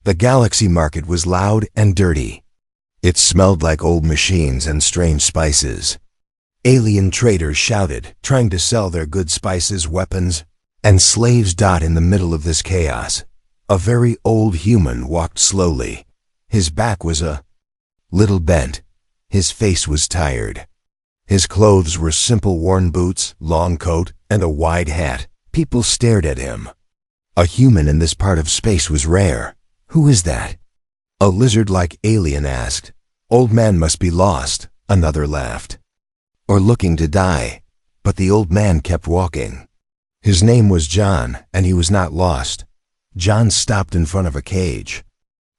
The galaxy market was loud and dirty. It smelled like old machines and strange spices. Alien traders shouted, trying to sell their good spices, weapons, and slaves. In the middle of this chaos, a very old human walked slowly. His back was a little bent. His face was tired. His clothes were simple worn boots, long coat, and a wide hat. People stared at him. A human in this part of space was rare. Who is that? A lizard-like alien asked. Old man must be lost, another laughed. Or looking to die. But the old man kept walking. His name was John, and he was not lost. John stopped in front of a cage.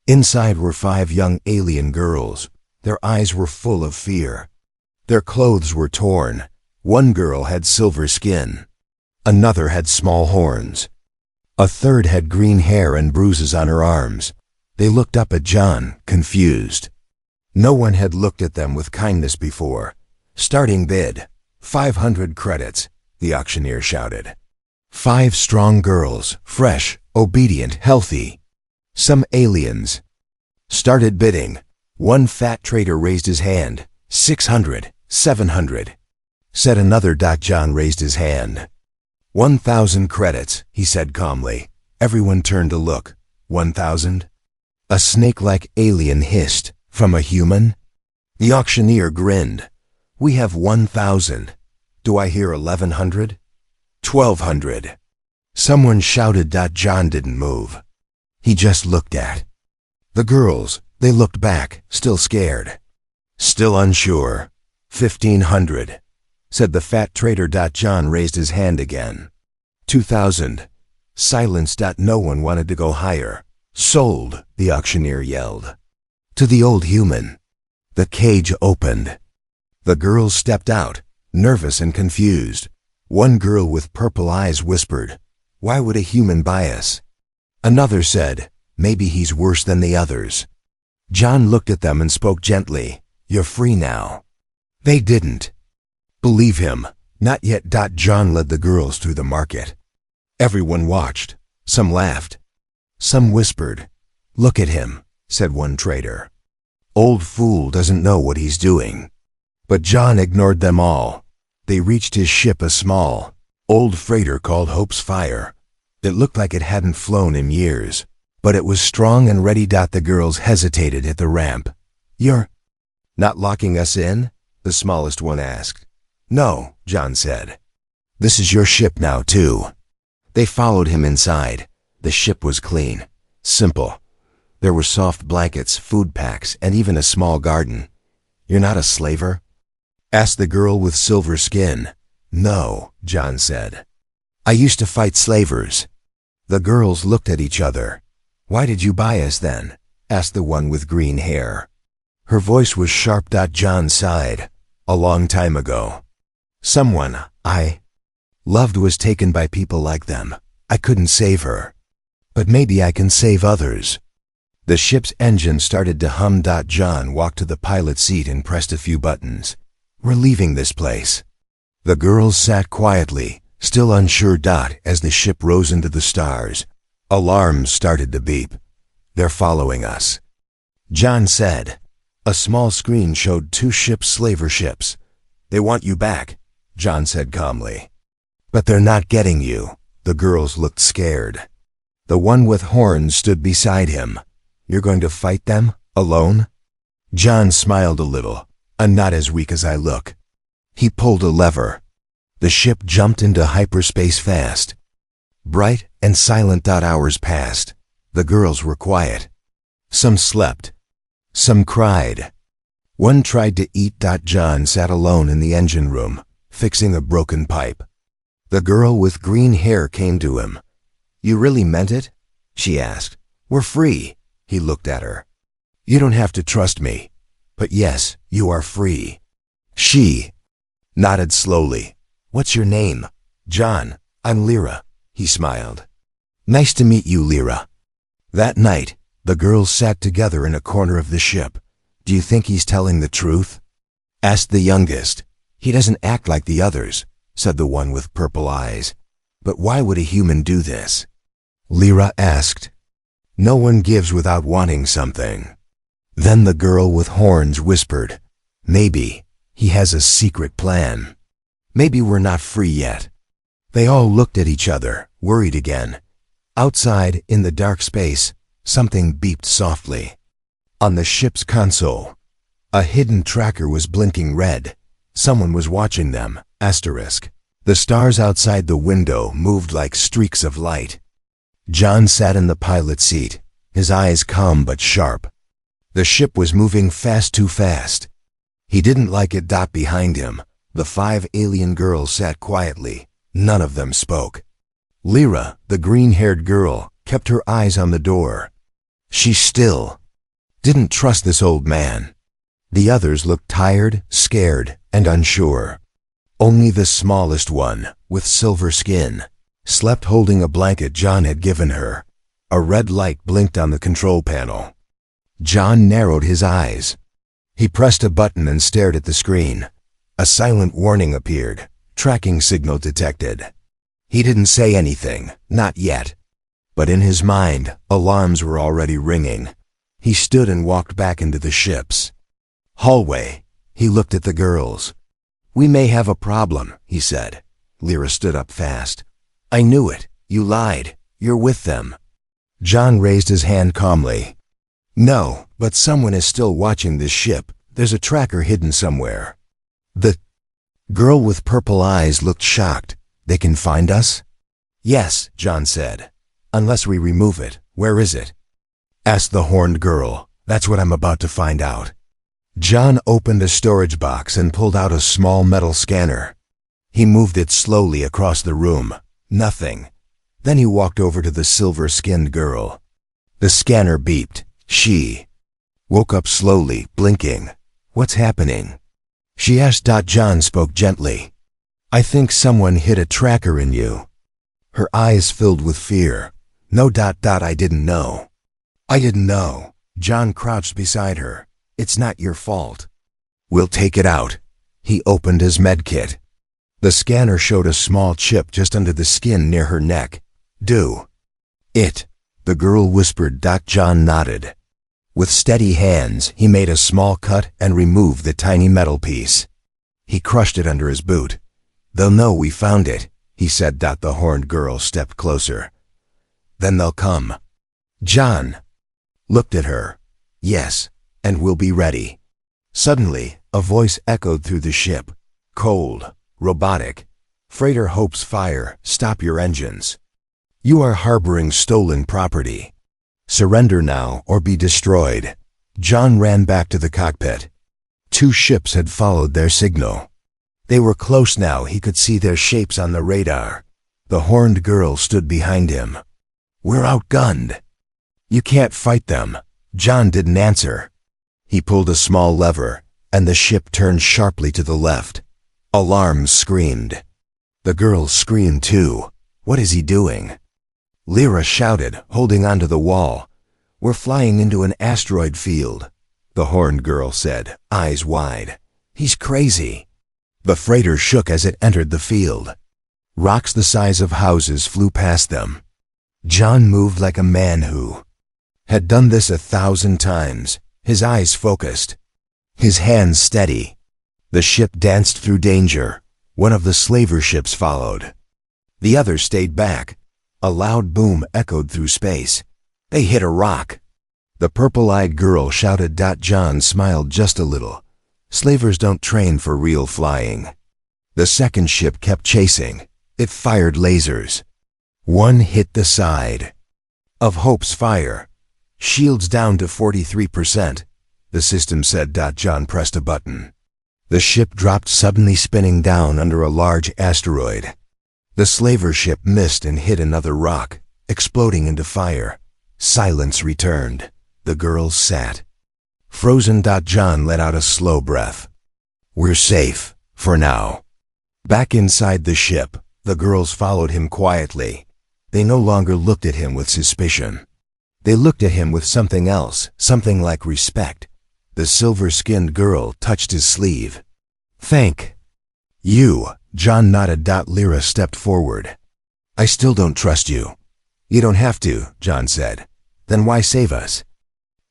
Inside were 5 young alien girls. Their eyes were full of fear. Their clothes were torn. One girl had silver skin. Another had small horns. A third had green hair and bruises on her arms. They looked up at John, confused. No one had looked at them with kindness before. Starting bid, 500 credits, the auctioneer shouted. 5 strong girls, fresh, obedient, healthy. Some aliens started bidding. One fat trader raised his hand. 600, 700. Said another. John raised his hand. 1,000 credits, he said calmly. Everyone turned to look. 1,000? A snake-like alien hissed. From a human? The auctioneer grinned. We have 1,000. Do I hear 1,100? 1,200. Someone shouted. John didn't move. He just looked at the girls. They looked back, still scared. Still unsure. 1,500, said the fat trader. John raised his hand again. 2,000. Silence. No one wanted to go higher. Sold, the auctioneer yelled. To the old human. The cage opened. The girls stepped out, nervous and confused. One girl with purple eyes whispered, "Why would a human buy us?" Another said, "Maybe he's worse than the others." John looked at them and spoke gently, "You're free now." They didn't believe him. Not yet. John led the girls through the market. Everyone watched. Some laughed. Some whispered. "Look at him," said one trader. "Old fool doesn't know what he's doing." But John ignored them all. They reached his ship, a small, old freighter called Hope's Fire. It looked like it hadn't flown in years, but it was strong and ready. The girls hesitated at the ramp. "You're not locking us in?" the smallest one asked. "No," John said. "This is your ship now, too." They followed him inside. The ship was clean, simple. There were soft blankets, food packs, and even a small garden. "You're not a slaver?" asked the girl with silver skin. "No," John said. "I used to fight slavers." The girls looked at each other. "Why did you buy us then?" asked the one with green hair. Her voice was sharp. John sighed. "A long time ago. Someone I loved was taken by people like them. I couldn't save her. But maybe I can save others." The ship's engine started to hum. John walked to the pilot seat and pressed a few buttons. "We're leaving this place." The girls sat quietly, still unsure. As the ship rose into the stars, alarms started to beep. "They're following us," John said. A small screen showed 2 slaver ships. "They want you back," John said calmly. "But they're not getting you." The girls looked scared. The one with horns stood beside him. "You're going to fight them, alone?" John smiled a little. "I'm not as weak as I look." He pulled a lever. The ship jumped into hyperspace fast. Bright and silent. Hours passed. The girls were quiet. Some slept. Some cried. One tried to eat. John sat alone in the engine room, fixing a broken pipe. The girl with green hair came to him. "You really meant it?" she asked. "We're free." He looked at her. "You don't have to trust me. But yes, you are free." She nodded slowly. "What's your name?" "John. I'm Lyra." He smiled. "Nice to meet you, Lyra." That night, the girls sat together in a corner of the ship. "Do you think he's telling the truth?" asked the youngest. "He doesn't act like the others," said the one with purple eyes. "But why would a human do this?" Lyra asked. No one gives without wanting something. Then the girl with horns whispered, "Maybe he has a secret plan. Maybe we're not free yet." They all looked at each other, worried again. Outside, in the dark space, something beeped softly. On the ship's console, a hidden tracker was blinking red. Someone was watching them. Asterisk. The stars outside the window moved like streaks of light. John sat in the pilot seat, his eyes calm but sharp. The ship was moving fast, too fast. He didn't like it. Behind him, the 5 alien girls sat quietly. None of them spoke. Lyra, the green-haired girl, kept her eyes on the door. She still didn't trust this old man. The others looked tired, scared, and unsure. Only the smallest one, with silver skin, slept holding a blanket John had given her. A red light blinked on the control panel. John narrowed his eyes. He pressed a button and stared at the screen. A silent warning appeared. Tracking signal detected. He didn't say anything, not yet. But in his mind, alarms were already ringing. He stood and walked back into the ship's hallway. He looked at the girls. "We may have a problem," he said. Lyra stood up fast. "I knew it. You lied. You're with them." John raised his hand calmly. "No, but someone is still watching this ship. There's a tracker hidden somewhere." The girl with purple eyes looked shocked. "They can find us?" "Yes," John said. "Unless we remove it. Where is it?" asked the horned girl. "That's what I'm about to find out." John opened a storage box and pulled out a small metal scanner. He moved it slowly across the room. Nothing. Then he walked over to the silver-skinned girl. The scanner beeped. She woke up slowly, blinking. "What's happening?" she asked. John spoke gently. "I think someone hid a tracker in you." Her eyes filled with fear. "No. I didn't know." "I didn't know." John crouched beside her. "It's not your fault." "We'll take it out." He opened his medkit. The scanner showed a small chip just under the skin near her neck. "Do it," the girl whispered. John nodded. With steady hands, he made a small cut and removed the tiny metal piece. He crushed it under his boot. "They'll know we found it," he said. The horned girl stepped closer. "Then they'll come." John looked at her. "Yes, and we'll be ready." Suddenly, a voice echoed through the ship. Cold, robotic. "Freighter Hope's fire. Stop your engines. You are harboring stolen property. Surrender now or be destroyed." John ran back to the cockpit. 2 ships had followed their signal. They were close now. He could see their shapes on the radar. The horned girl stood behind him. "We're outgunned." "You can't fight them." John didn't answer. He pulled a small lever, and the ship turned sharply to the left. Alarms screamed. The girl screamed too. "What is he doing?" Lyra shouted, holding onto the wall. "We're flying into an asteroid field," the horned girl said, eyes wide. "He's crazy." The freighter shook as it entered the field. Rocks the size of houses flew past them. John moved like a man who had done this 1,000 times, his eyes focused, his hands steady. The ship danced through danger. One of the slaver ships followed. The others stayed back. A loud boom echoed through space. They hit a rock. The purple-eyed girl shouted. John smiled just a little. Slavers don't train for real flying. The second ship kept chasing. It fired lasers. One hit the side of Hope's fire. "Shields down to 43%, the system said. John pressed a button. The ship dropped, suddenly spinning down under a large asteroid. The slaver ship missed and hit another rock, exploding into fire. Silence returned. The girls sat frozen. John let out a slow breath. "We're safe, for now." Back inside the ship, the girls followed him quietly. They no longer looked at him with suspicion. They looked at him with something else, something like respect. The silver-skinned girl touched his sleeve. "Thank you." John nodded. Lyra stepped forward. "I still don't trust you." "You don't have to," John said. Then why save us?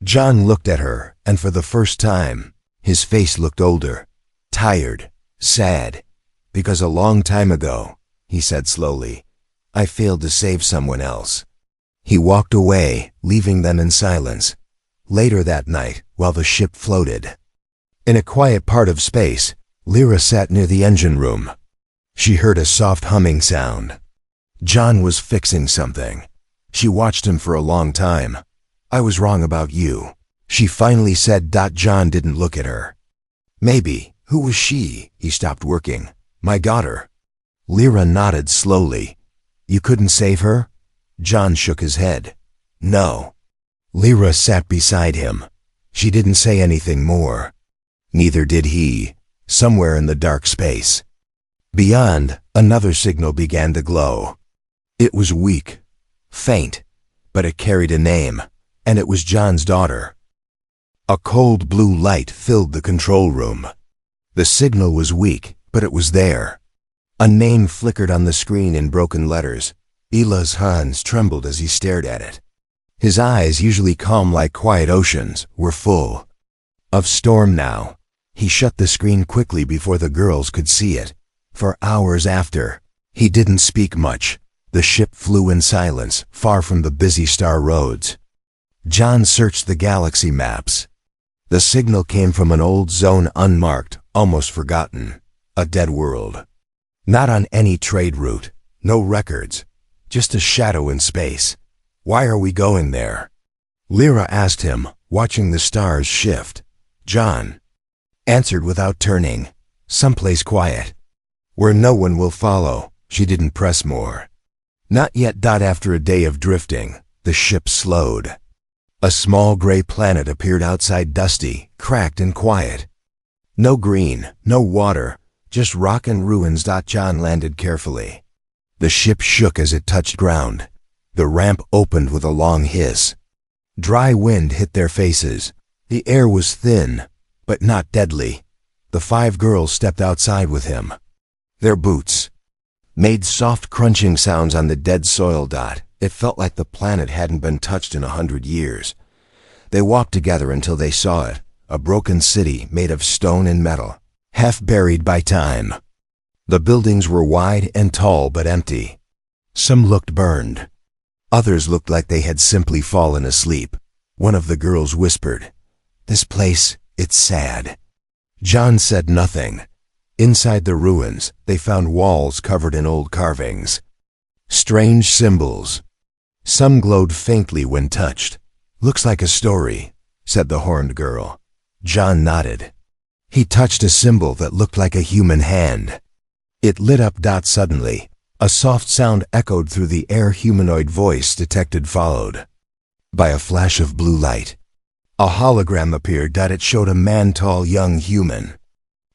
John looked at her, and for the first time, his face looked older, tired, sad. Because a long time ago, he said slowly, I failed to save someone else. He walked away, leaving them in silence. Later that night, while the ship floated, in a quiet part of space, Lyra sat near the engine room. She heard a soft humming sound. John was fixing something. She watched him for a long time. I was wrong about you, she finally said. John didn't look at her. Maybe. Who was she? He stopped working. My daughter. Lyra nodded slowly. You couldn't save her? John shook his head. No. Lyra sat beside him. She didn't say anything more. Neither did he. Somewhere in the dark space beyond, another signal began to glow. It was weak, faint, but it carried a name, and it was John's daughter. A cold blue light filled the control room. The signal was weak, but it was there. A name flickered on the screen in broken letters. Eli's hands trembled as he stared at it. His eyes, usually calm like quiet oceans, were full of storm now. He shut the screen quickly before the girls could see it. For hours after, he didn't speak much. The ship flew in silence, far from the busy star roads. John searched the galaxy maps. The signal came from an old zone, unmarked, almost forgotten. A dead world. Not on any trade route, no records, just a shadow in space. Why are we going there? Lyra asked him, watching the stars shift. John answered without turning. Someplace quiet, where no one will follow. She didn't press more. Not yet. After a day of drifting, the ship slowed. A small gray planet appeared outside, dusty, cracked and quiet. No green, no water, just rock and ruins. John landed carefully. The ship shook as it touched ground. The ramp opened with a long hiss. Dry wind hit their faces. The air was thin, but not deadly. The 5 girls stepped outside with him. Their boots made soft crunching sounds on the dead soil. It felt like the planet hadn't been touched in 100 years. They walked together until they saw it, a broken city made of stone and metal, half buried by time. The buildings were wide and tall but empty. Some looked burned. Others looked like they had simply fallen asleep. One of the girls whispered, "This place, it's sad." John said nothing. Inside the ruins, they found walls covered in old carvings. Strange symbols. Some glowed faintly when touched. "Looks like a story," said the horned girl. John nodded. He touched a symbol that looked like a human hand. It lit up. Suddenly, a soft sound echoed through the air. Humanoid voice detected, followed by a flash of blue light. A hologram appeared. It showed a man, tall, young human.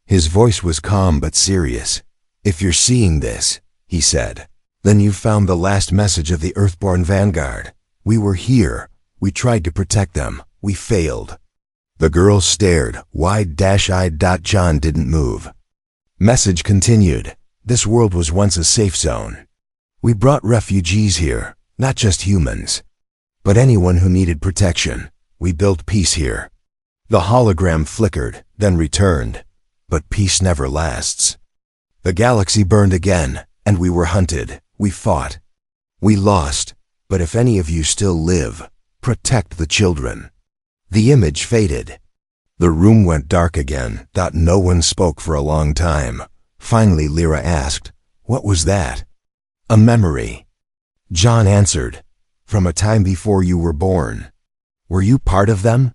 His voice was calm but serious. "If you're seeing this," he said, "then you've found the last message of the Earthborn Vanguard. We were here. We tried to protect them. We failed." The girl stared, wide-eyed. John didn't move. Message continued. "This world was once a safe zone. We brought refugees here, not just humans, but anyone who needed protection. We built peace here." The hologram flickered, then returned. But peace never lasts. The galaxy burned again, and we were hunted. We fought. We lost. But if any of you still live, protect the children. The image faded. The room went dark again. No one spoke for a long time. Finally, Lyra asked, "What was that?" "A memory." John answered, "From a time before you were born. Were you part of them?"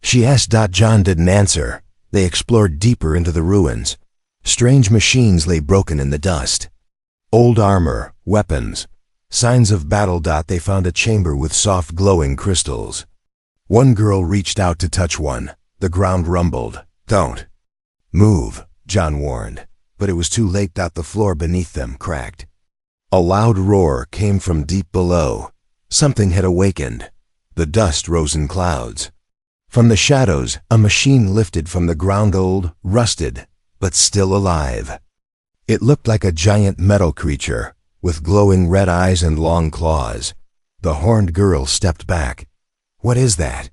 She asked. John didn't answer. They explored deeper into the ruins. Strange machines lay broken in the dust. Old armor, weapons, signs of battle. They found a chamber with soft glowing crystals. One girl reached out to touch one. The ground rumbled. "Don't move," John warned. But it was too late. The floor beneath them cracked. A loud roar came from deep below. Something had awakened. The dust rose in clouds. From the shadows, a machine lifted from the ground, old, rusted, but still alive. It looked like a giant metal creature, with glowing red eyes and long claws. The horned girl stepped back. What is that?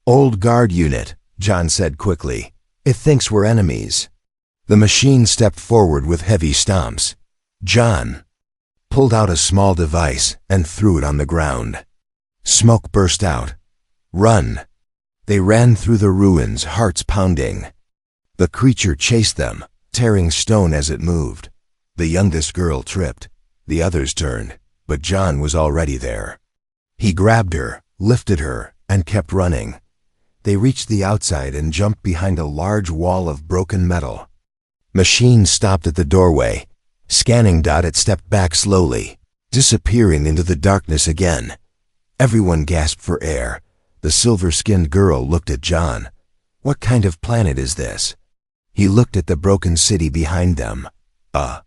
Old guard unit, John said quickly. It thinks we're enemies. The machine stepped forward with heavy stomps. John pulled out a small device and threw it on the ground. Smoke burst out. Run! They ran through the ruins, hearts pounding. The creature chased them, tearing stone as it moved. The youngest girl tripped. The others turned, but John was already there. He grabbed her, lifted her, and kept running. They reached the outside and jumped behind a large wall of broken metal. Machine stopped at the doorway. Scanning. It stepped back slowly, disappearing into the darkness again. Everyone gasped for air. The silver-skinned girl looked at John. What kind of planet is this? He looked at the broken city behind them. A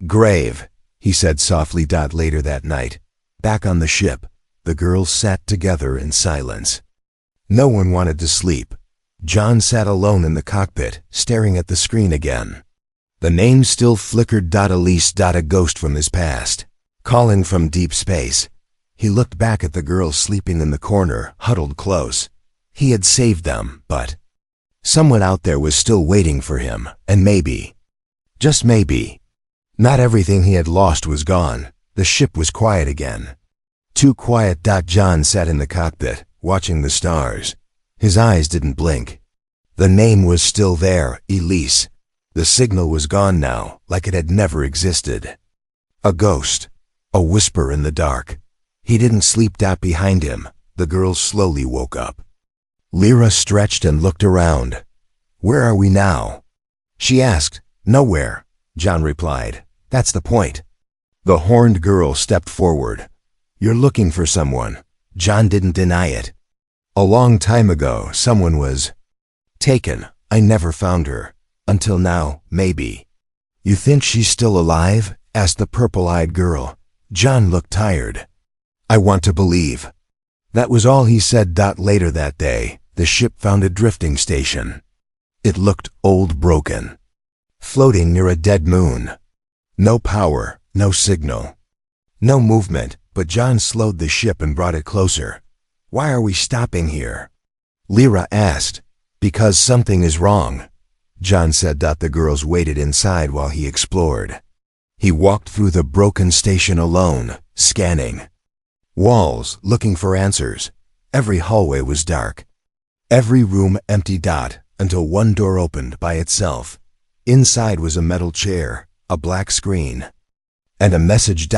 grave, he said softly. Later that night, back on the ship, the girls sat together in silence. No one wanted to sleep. John sat alone in the cockpit, staring at the screen again. The name still flickered. Elise. A ghost from his past, calling from deep space. He looked back at the girls sleeping in the corner, huddled close. He had saved them, but someone out there was still waiting for him, and maybe, just maybe, not everything he had lost was gone. The ship was quiet again. Too quiet. John sat in the cockpit, watching the stars. His eyes didn't blink. The name was still there, Elise. The signal was gone now, like it had never existed. A ghost. A whisper in the dark. He didn't sleep. Behind him, the girls slowly woke up. Lyra stretched and looked around. Where are we now? She asked. Nowhere, John replied. That's the point. The horned girl stepped forward. You're looking for someone. John didn't deny it. A long time ago, someone was taken. I never found her. Until now, maybe. You think she's still alive? Asked the purple-eyed girl. John looked tired. I want to believe. That was all he said. Later that day, the ship found a drifting station. It looked old, broken, floating near a dead moon. No power, no signal, no movement, but John slowed the ship and brought it closer. Why are we stopping here? Lyra asked. Because something is wrong, John said. The girls waited inside while he explored. He walked through the broken station alone, scanning walls, looking for answers. Every hallway was dark. Every room empty. Until one door opened by itself. Inside was a metal chair, a black screen, and a message.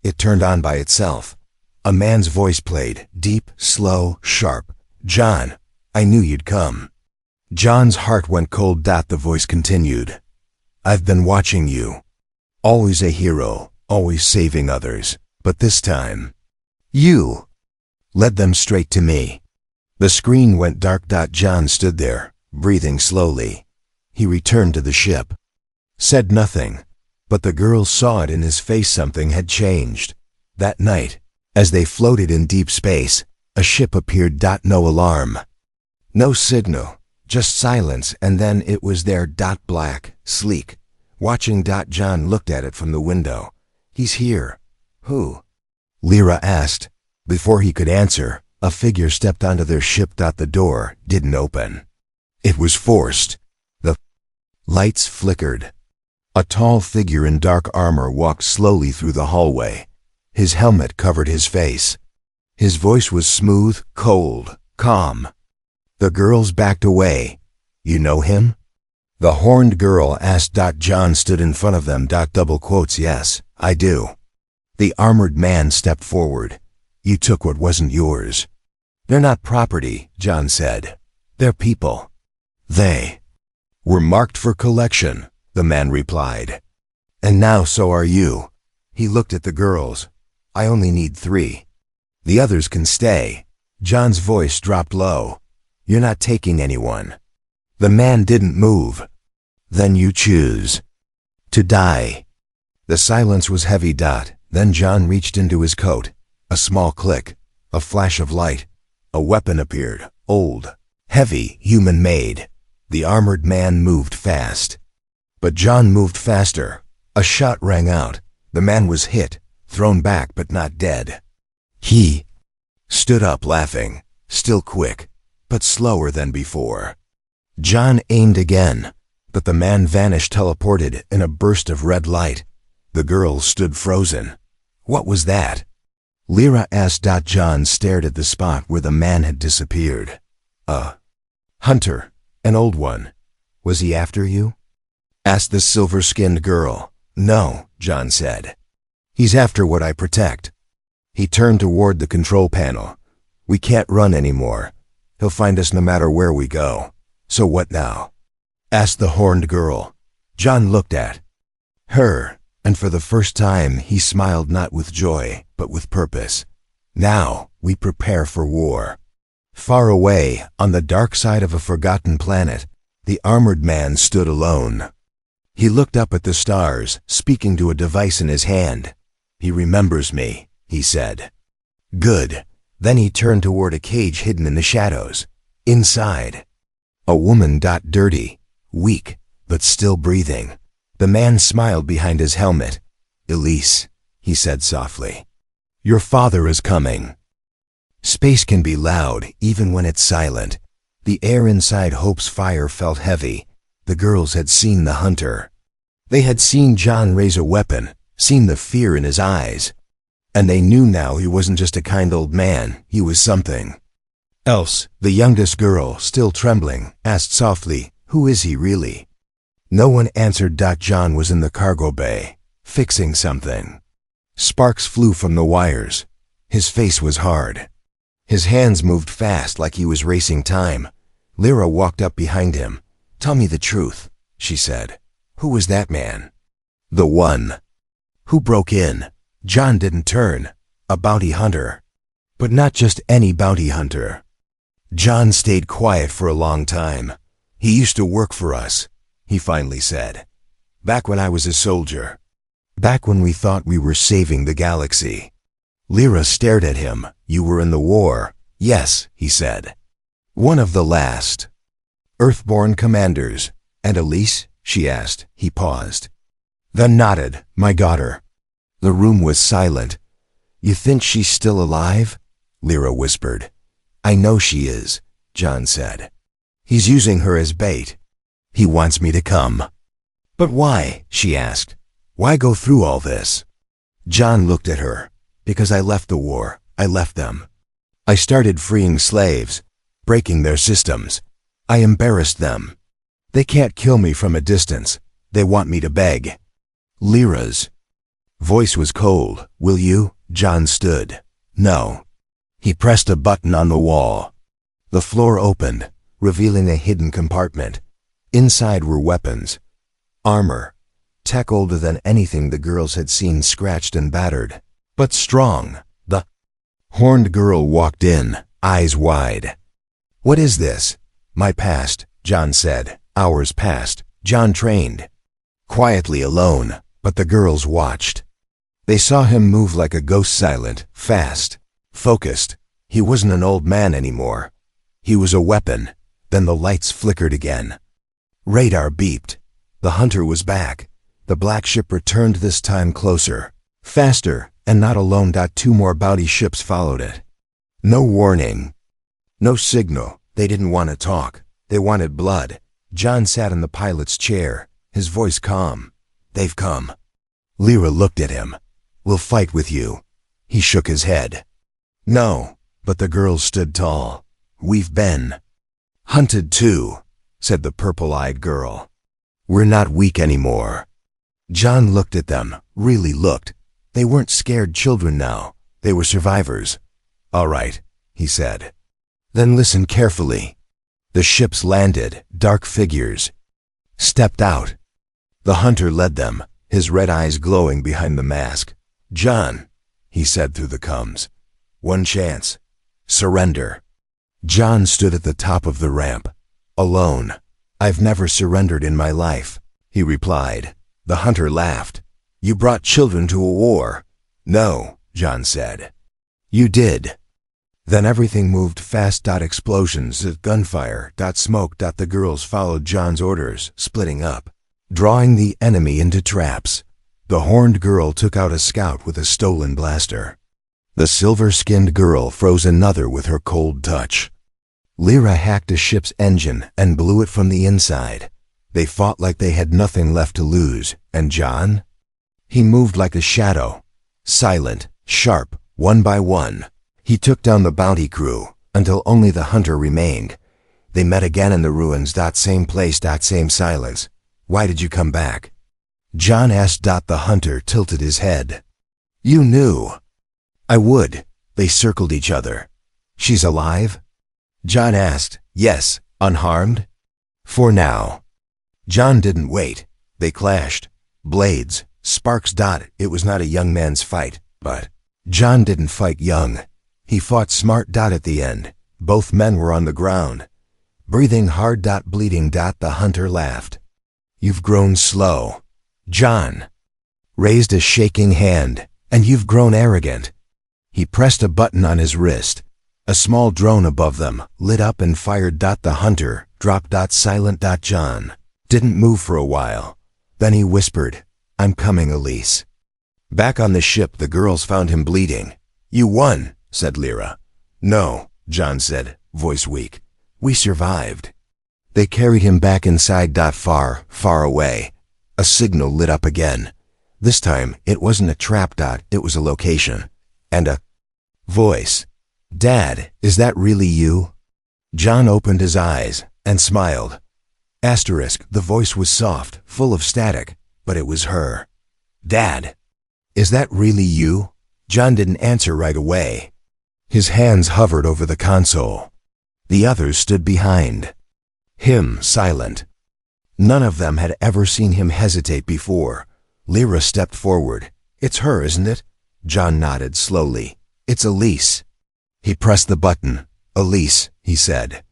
It turned on by itself. A man's voice played, deep, slow, sharp. John, I knew you'd come. John's heart went cold. The voice continued. I've been watching you. Always a hero, always saving others. But this time, you led them straight to me. The screen went dark. John stood there, breathing slowly. He returned to the ship. Said nothing, but the girls saw it in his face. Something had changed. That night, as they floated in deep space, a ship appeared. No alarm, no signal, just silence, and then it was there. Black, sleek, watching. John looked at it from the window. He's here. Who? Lyra asked. Before he could answer, a figure stepped onto their ship. The door didn't open. It was forced. The lights flickered. A tall figure in dark armor walked slowly through the hallway. His helmet covered his face. His voice was smooth, cold, calm. The girls backed away. You know him? The horned girl asked. John stood in front of them. Double quotes. Yes, I do. The armored man stepped forward. You took what wasn't yours. They're not property, John said. They're people. They were marked for collection, the man replied. And now so are you. He looked at the girls. I only need 3. The others can stay. John's voice dropped low. You're not taking anyone. The man didn't move. Then you choose to die. The silence was heavy. Then John reached into his coat. A small click, a flash of light. A weapon appeared, old, heavy, human-made. The armored man moved fast. But John moved faster. A shot rang out. The man was hit, thrown back but not dead. He stood up laughing. still quick, but slower than before. John aimed again, but the man vanished, teleported in a burst of red light. The girls stood frozen. What was that? Lyra asked. John stared at the spot where the man had disappeared. A hunter, an old one. Was he after you? Asked the silver-skinned girl. No, John said. He's after what I protect. He turned toward the control panel. We can't run anymore. He'll find us no matter where we go. So what now? Asked the horned girl. John looked at her, and for the first time he smiled, not with joy, but with purpose. Now we prepare for war. Far away, on the dark side of a forgotten planet, the armored man stood alone. He looked up at the stars, speaking to a device in his hand. He remembers me, he said. Good. Then he turned toward a cage hidden in the shadows. Inside, a woman. Dirty, weak, but still breathing. The man smiled behind his helmet. Elise, he said softly. Your father is coming. Space can be loud, even when it's silent. The air inside Hope's fire felt heavy. The girls had seen the hunter. They had seen John raise a weapon, seen the fear in his eyes. And they knew now he wasn't just a kind old man, he was something else. The youngest girl, still trembling, asked softly, who is he really? No one answered. John was in the cargo bay, fixing something. Sparks flew from the wires. His face was hard. His hands moved fast, like he was racing time. Lyra walked up behind him. Tell me the truth, she said. Who was that man? The one who broke in. John didn't turn. A bounty hunter. But not just any bounty hunter. John stayed quiet for a long time. He used to work for us, he finally said. Back when I was a soldier. Back when we thought we were saving the galaxy. Lyra stared at him. You were in the war? Yes, he said. One of the last Earthborn commanders. And Elise? She asked. He paused. Then nodded. My daughter. The room was silent. You think she's still alive? Lyra whispered. I know she is, John said. He's using her as bait. He wants me to come. But why? She asked. Why go through all this? John looked at her. Because I left the war. I left them. I started freeing slaves, breaking their systems. I embarrassed them. They can't kill me from a distance. They want me to beg. Lyra's voice was cold. Will you? John stood. No. He pressed a button on the wall. The floor opened, revealing a hidden compartment. Inside were weapons, armor, tech older than anything the girls had seen, scratched and battered, but strong. The horned girl walked in, eyes wide. What is this? My past, John said. Hours passed. John trained. Quietly alone, but the girls watched. They saw him move like a ghost, silent, fast, focused. He wasn't an old man anymore. He was a weapon. Then the lights flickered again. Radar beeped. The hunter was back. The black ship returned, this time closer. Faster, and not alone. 2 more bounty ships followed it. No warning. No signal. They didn't want to talk. They wanted blood. John sat in the pilot's chair, his voice calm. They've come. Lyra looked at him. We'll fight with you. He shook his head. No, but the girls stood tall. We've been hunted too, said the purple-eyed girl. We're not weak anymore. John looked at them, really looked. They weren't scared children now. They were survivors. All right, he said. Then listen carefully. The ships landed, dark figures stepped out. The hunter led them, his red eyes glowing behind the mask. John, he said through the comms. One chance. Surrender. John stood at the top of the ramp, alone. I've never surrendered in my life, he replied. The hunter laughed. You brought children to a war. No, John said. You did. Then everything moved fast. Explosions, gunfire, smoke. The girls followed John's orders, splitting up, drawing the enemy into traps. The horned girl took out a scout with a stolen blaster. The silver-skinned girl froze another with her cold touch. Lyra hacked a ship's engine and blew it from the inside. They fought like they had nothing left to lose. And John? He moved like a shadow, silent, sharp, one by one. He took down the bounty crew until only the hunter remained. They met again in the ruins. Same place, same silence. Why did you come back? John asked. The hunter tilted his head. You knew. I would. They circled each other. She's alive? John asked. Yes, unharmed? For now. John didn't wait. They clashed. Blades, sparks. It was not a young man's fight, but John didn't fight young. He fought smart. At the end, both men were on the ground, breathing hard. Bleeding. The hunter laughed. You've grown slow. John raised a shaking hand. And you've grown arrogant. He pressed a button on his wrist. A small drone above them lit up and fired. The hunter dropped. Silent. John didn't move for a while. Then he whispered, I'm coming, Elise. Back on the ship, the girls found him bleeding. You won, said Lyra. No, John said, voice weak. We survived. They carried him back inside. Far, far away. A signal lit up again. This time, it wasn't a trap. It was a location. And a voice. Dad, is that really you? John opened his eyes and smiled. Asterisk, the voice was soft, full of static, but it was her. Dad, is that really you? John didn't answer right away. His hands hovered over the console. The others stood behind. Him silent. None of them had ever seen him hesitate before. Lyra stepped forward. It's her, isn't it? John nodded slowly. It's Elise. He pressed the button. Elise, he said.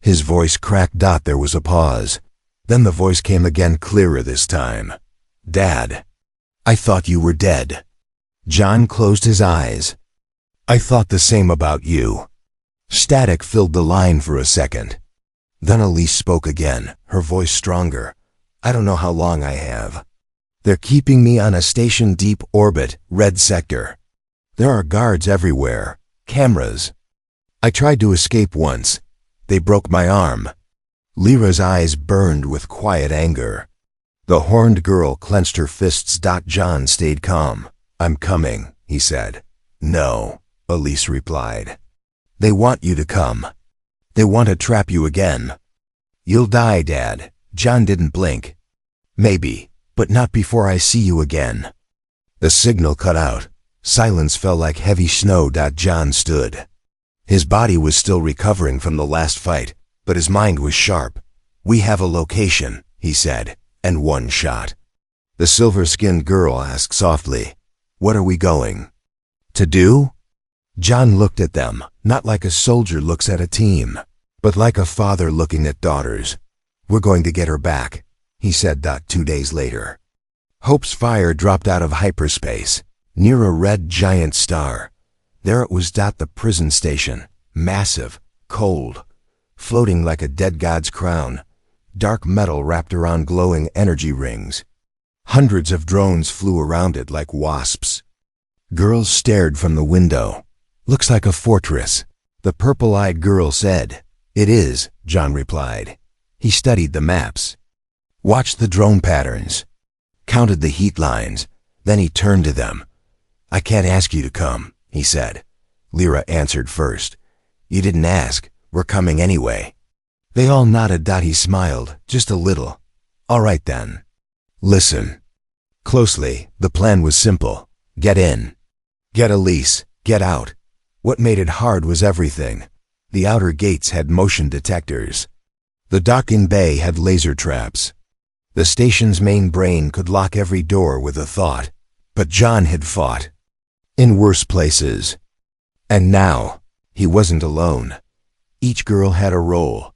His voice cracked. There was a pause. Then the voice came again, clearer this time. Dad, I thought you were dead. John closed his eyes. I thought the same about you. Static filled the line for a second. Then Elise spoke again, her voice stronger. I don't know how long I have. They're keeping me on a station deep orbit, red sector. There are guards everywhere, cameras. I tried to escape once. They broke my arm. Lyra's eyes burned with quiet anger. The horned girl clenched her fists. John stayed calm. I'm coming, he said. No, Elise replied. They want you to come. They want to trap you again. You'll die, Dad. John didn't blink. Maybe, but not before I see you again. The signal cut out. Silence fell like heavy snow. John stood. His body was still recovering from the last fight, but his mind was sharp. We have a location, he said, and one shot. The silver-skinned girl asked softly, What are we going to do? John looked at them, not like a soldier looks at a team, but like a father looking at daughters. We're going to get her back, he said. 2 days later, Hope's fire dropped out of hyperspace, near a red giant star. There it was. The prison station, massive, cold, floating like a dead god's crown, dark metal wrapped around glowing energy rings. Hundreds of drones flew around it like wasps. Girls stared from the window. Looks like a fortress, the purple-eyed girl said. It is, John replied. He studied the maps, watched the drone patterns, counted the heat lines. Then he turned to them. I can't ask you to come, he said. Lyra answered first. You didn't ask. We're coming anyway. They all nodded. He smiled, just a little. All right then. Listen closely. The plan was simple. Get in. Get Elise. Get out. What made it hard was everything. The outer gates had motion detectors. The docking bay had laser traps. The station's main brain could lock every door with a thought. But John had fought in worse places. And now, he wasn't alone. Each girl had a role.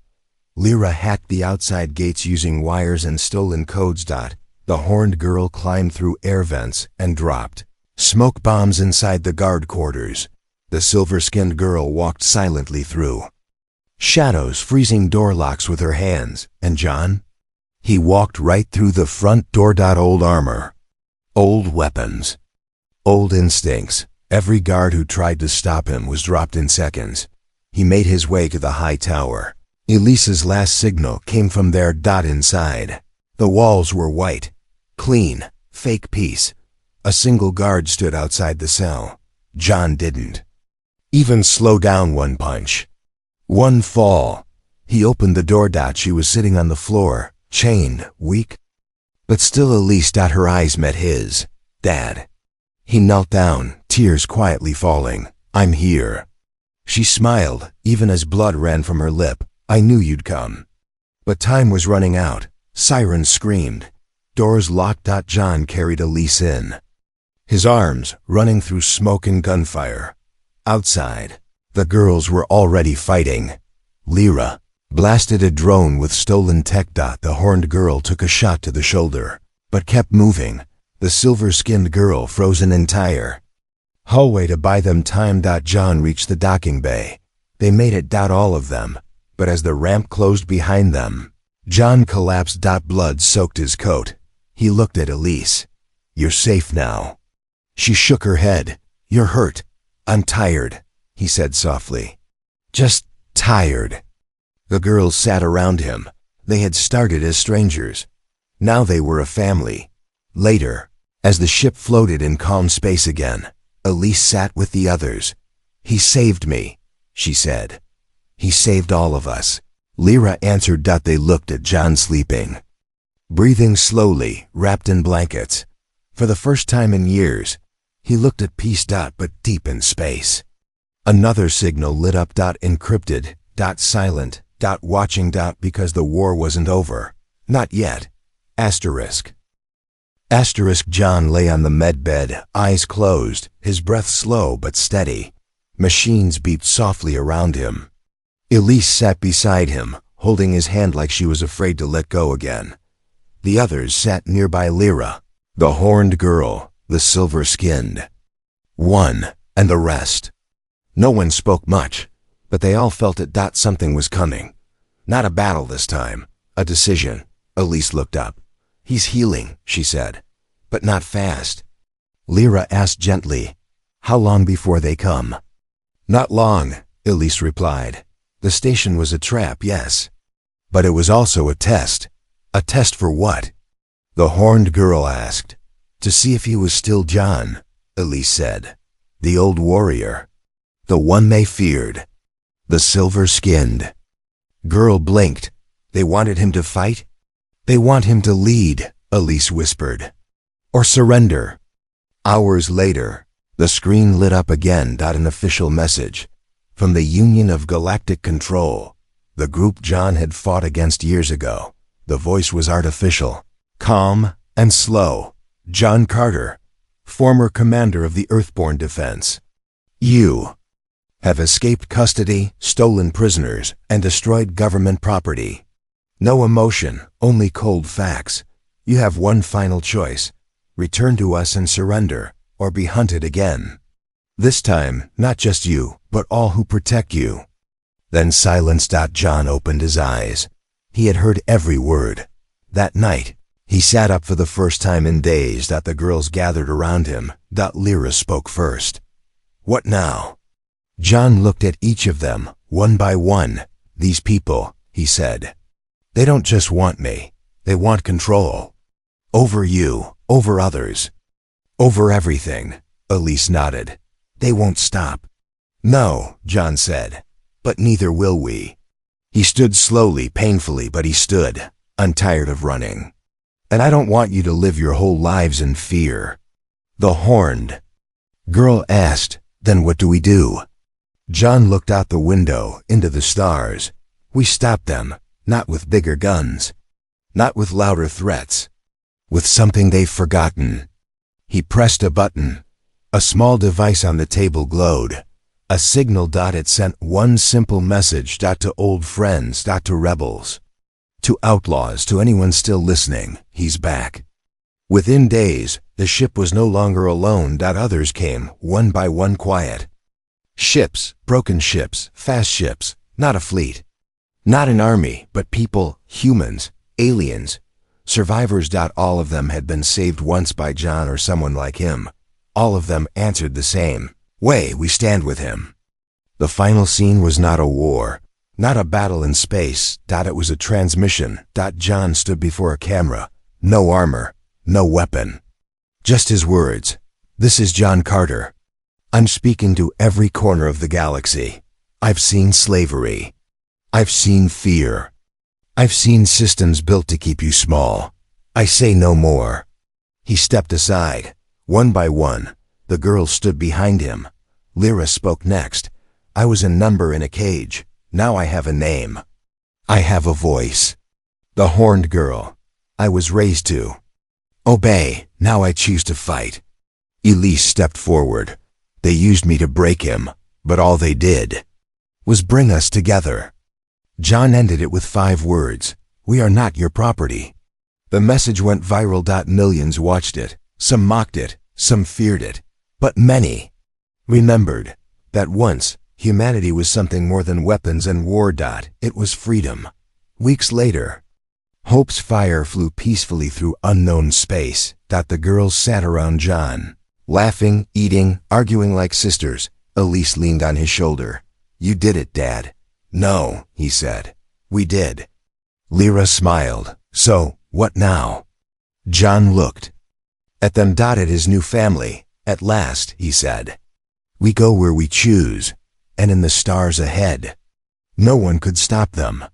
Lyra hacked the outside gates using wires and stolen codes. The horned girl climbed through air vents and dropped smoke bombs inside the guard quarters. The silver-skinned girl walked silently through shadows, freezing door locks with her hands. And John? He walked right through the front door. Old armor, old weapons, old instincts, Every guard who tried to stop him was dropped in seconds. He made his way to the high tower. Elise's last signal came from there. Inside. The walls were white, clean, fake peace. A single guard stood outside the cell. John didn't even slow down one punch. One fall. He opened the door. She was sitting on the floor, chained, weak. But still Elise. Her eyes met his. Dad. He knelt down, tears quietly falling. I'm here. She smiled, even as blood ran from her lip. I knew you'd come. But time was running out. Sirens screamed. Doors locked. John carried Elise in, his arms running through smoke and gunfire. Outside, the girls were already fighting. Lyra blasted a drone with stolen tech. The horned girl took a shot to the shoulder, but kept moving. The silver-skinned girl frozen entire. Hallway to buy them time. John reached the docking bay. They made it. All of them. But as the ramp closed behind them, John collapsed. Blood soaked his coat. He looked at Elise. You're safe now. She shook her head. You're hurt. I'm tired, he said softly. Just tired. The girls sat around him. They had started as strangers. Now they were a family. Later, as the ship floated in calm space again, Elise sat with the others. He saved me, she said. He saved all of us. Lyra answered. They looked at John sleeping, breathing slowly, wrapped in blankets. For the first time in years, he looked at peace. But deep in space. Another signal lit up. Encrypted. Silent. Watching. Because the war wasn't over. Not yet. Asterisk. Asterisk. John lay on the med bed, eyes closed, his breath slow but steady. Machines beeped softly around him. Elise sat beside him, holding his hand like she was afraid to let go again. The others sat nearby. Lyra, the horned girl, the silver-skinned one, and the rest. No one spoke much, but they all felt it. Something was coming. Not a battle this time, a decision. Elise looked up. He's healing, she said, but not fast. Lyra asked gently, how long before they come? Not long, Elise replied. The station was a trap, yes. But it was also a test. A test for what? The horned girl asked. To see if he was still John, Elise said. The old warrior. The one they feared. The silver-skinned. Girl blinked. They wanted him to fight? They want him to lead, Elise whispered. Or surrender. Hours later, the screen lit up again. An official message. From the Union of Galactic Control, the group John had fought against years ago. The voice was artificial, calm and slow. John Carter, former commander of the Earthborn Defense. You have escaped custody, stolen prisoners, and destroyed government property. No emotion, only cold facts. You have one final choice. Return to us and surrender, or be hunted again. This time, not just you, but all who protect you. Then silence. John opened his eyes. He had heard every word. That night, he sat up for the first time in days. The girls gathered around him. Lyra spoke first. What now? John looked at each of them, one by one. These people, he said. They don't just want me. They want control. Over you, over others. Over everything. Elise nodded. They won't stop. No, John said. But neither will we. He stood slowly, painfully, but he stood, untired of running. And I don't want you to live your whole lives in fear. The horned girl asked, then what do we do? John looked out the window, into the stars. We stop them, not with bigger guns, not with louder threats, with something they've forgotten. He pressed a button. A small device on the table glowed. A signal. It sent one simple message. To old friends. To rebels. To outlaws. To anyone still listening. He's back. Within days, the ship was no longer alone. Others came, one by one, quiet. Ships, broken ships, fast ships, not a fleet. Not an army, but people, humans, aliens, survivors. All of them had been saved once by John or someone like him. All of them answered the same. We stand with him. The final scene was not a war, not a battle in space. It was a transmission. John stood before a camera. No armor, no weapon. Just his words. This is John Carter. I'm speaking to every corner of the galaxy. I've seen slavery. I've seen fear. I've seen systems built to keep you small. I say no more. He stepped aside. One by one, the girls stood behind him. Lyra spoke next. I was a number in a cage. Now I have a name. I have a voice. The horned girl. I was raised to obey. Now I choose to fight. Elise stepped forward. They used me to break him, but all they did was bring us together. John ended it with 5 words. We are not your property. The message went viral. Millions watched it. Some mocked it, some feared it, but many remembered that once humanity was something more than weapons and war. It was freedom. Weeks later, Hope's fire flew peacefully through unknown space. The girls sat around John, laughing, eating, arguing like sisters. Elise leaned on his shoulder. You did it, Dad. No, he said. We did. Lyra smiled. So, what now? John looked at them. At his new family. At last, he said. We go where we choose, and in the stars ahead, no one could stop them.